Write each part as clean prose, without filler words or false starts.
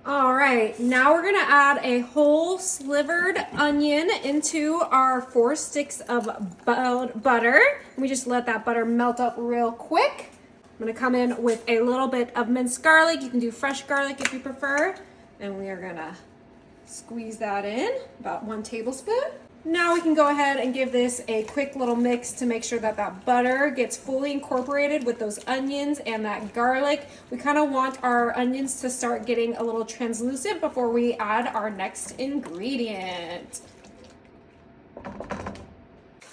All right, now we're gonna add a whole slivered onion into our 4 sticks of butter. We just let that butter melt up real quick. I'm gonna come in with a little bit of minced garlic. You can do fresh garlic if you prefer. And we are gonna squeeze that in, about 1 tablespoon. Now we can go ahead and give this a quick little mix to make sure that that butter gets fully incorporated with those onions and that garlic. We kind of want our onions to start getting a little translucent before we add our next ingredient.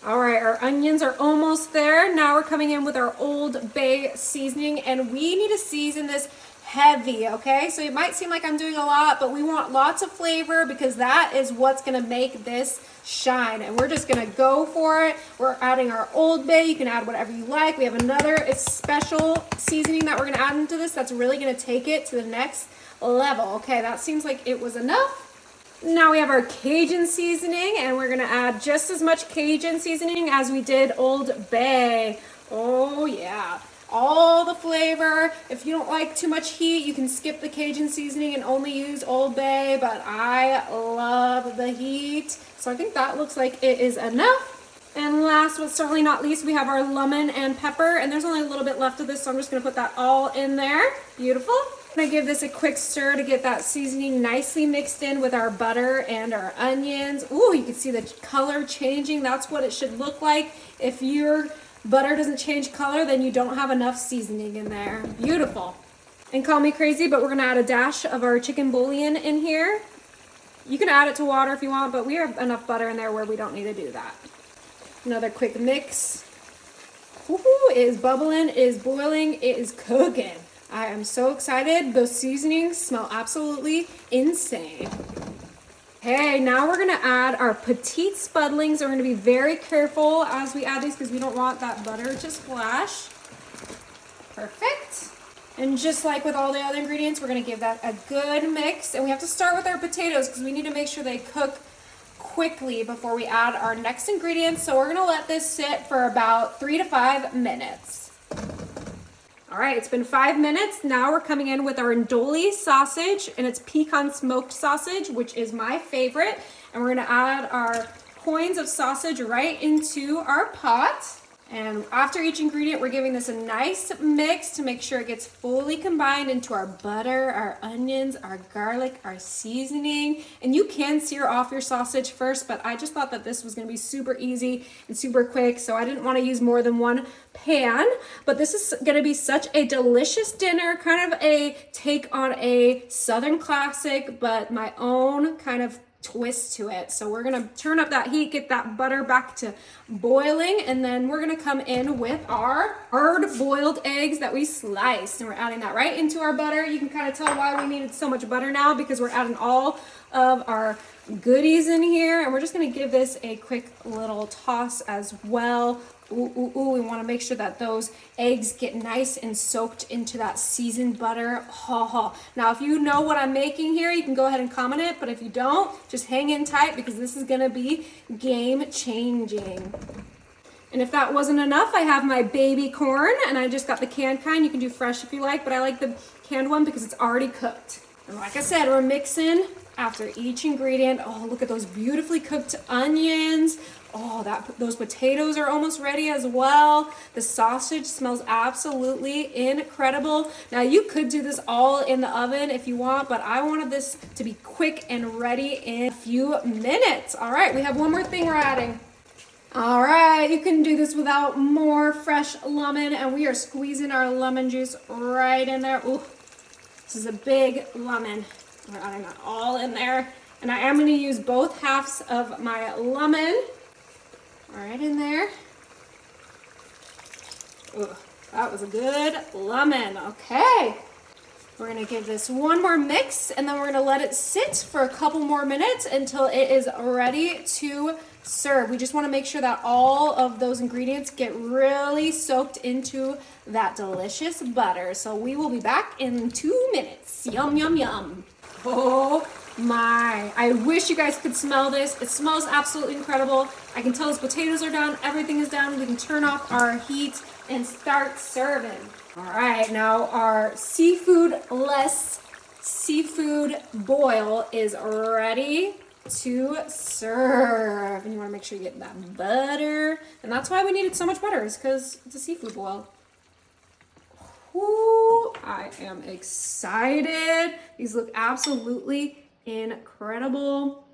All right, our onions are almost there. Now we're coming in with our Old Bay seasoning, and we need to season this heavy, okay? So it might seem like I'm doing a lot, but we want lots of flavor because that is what's gonna make this shine. And we're just gonna go for it. We're adding our Old Bay. You can add whatever you like. We have another special seasoning that we're gonna add into this that's really gonna take it to the next level. Okay, that seems like it was enough. Now we have our Cajun seasoning, and we're gonna add just as much Cajun seasoning as we did Old Bay. Oh yeah, all the flavor. If you don't like too much heat, you can skip the Cajun seasoning and only use Old Bay, but I love the heat. So I think that looks like it is enough. And last but certainly not least, we have our lemon and pepper, and there's only a little bit left of this, so I'm just gonna put that all in there. Beautiful. I'm gonna give this a quick stir to get that seasoning nicely mixed in with our butter and our onions. Ooh, you can see the color changing. That's what it should look like. If your butter doesn't change color, then you don't have enough seasoning in there. Beautiful. And call me crazy, but we're gonna add a dash of our chicken bouillon in here. You can add it to water if you want, but we have enough butter in there where we don't need to do that. Another quick mix. Ooh, it is bubbling, it is boiling, it is cooking. I am so excited. Those seasonings smell absolutely insane. Okay, now we're gonna add our petite spudlings. We're gonna be very careful as we add these because we don't want that butter to splash. Perfect. And just like with all the other ingredients, we're gonna give that a good mix. And we have to start with our potatoes because we need to make sure they cook quickly before we add our next ingredients. So we're gonna let this sit for about 3 to 5 minutes. All right, it's been 5 minutes. Now we're coming in with our Ndoli sausage, and it's pecan smoked sausage, which is my favorite. And we're gonna add our coins of sausage right into our pot. And after each ingredient, we're giving this a nice mix to make sure it gets fully combined into our butter, our onions, our garlic, our seasoning. And you can sear off your sausage first, but I just thought that this was gonna be super easy and super quick, so I didn't wanna use more than one pan. But this is gonna be such a delicious dinner, kind of a take on a Southern classic, but my own kind of twist to it. So we're gonna turn up that heat, get that butter back to boiling, and then we're gonna come in with our hard boiled eggs that we sliced, and we're adding that right into our butter. You can kind of tell why we needed so much butter now, because we're adding all of our goodies in here, and we're just gonna give this a quick little toss as well. Ooh, ooh, ooh, we wanna make sure that those eggs get nice and soaked into that seasoned butter. Ha ha. Now, if you know what I'm making here, you can go ahead and comment it, but if you don't, just hang in tight because this is gonna be game changing. And if that wasn't enough, I have my baby corn, and I just got the canned kind. You can do fresh if you like, but I like the canned one because it's already cooked. And like I said, we're mixing after each ingredient. Oh, look at those beautifully cooked onions. Oh, those potatoes are almost ready as well. The sausage smells absolutely incredible. Now, you could do this all in the oven if you want, but I wanted this to be quick and ready in a few minutes. All right, we have one more thing we're adding. All right, you can do this without more fresh lemon, and we are squeezing our lemon juice right in there. Ooh, this is a big lemon. We're adding that all in there, and I am going to use both halves of my lemon. Right in there. Ooh, that was a good lemon. Okay. We're gonna give this one more mix, and then we're gonna let it sit for a couple more minutes until it is ready to serve. We just wanna make sure that all of those ingredients get really soaked into that delicious butter. So we will be back in 2 minutes. Yum, yum, yum. Oh my, I wish you guys could smell this. It smells absolutely incredible. I can tell those potatoes are done, everything is done. We can turn off our heat and start serving. All right, now our seafood-less seafood boil is ready to serve. And you want to make sure you get that butter. And that's why we needed so much butter, is because it's a seafood boil. Ooh, I am excited. These look absolutely incredible.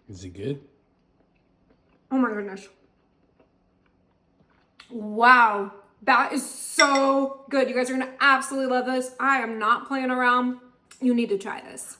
Is it good? Oh my goodness. Wow, that is so good. You guys are gonna absolutely love this. I am not playing around. You need to try this.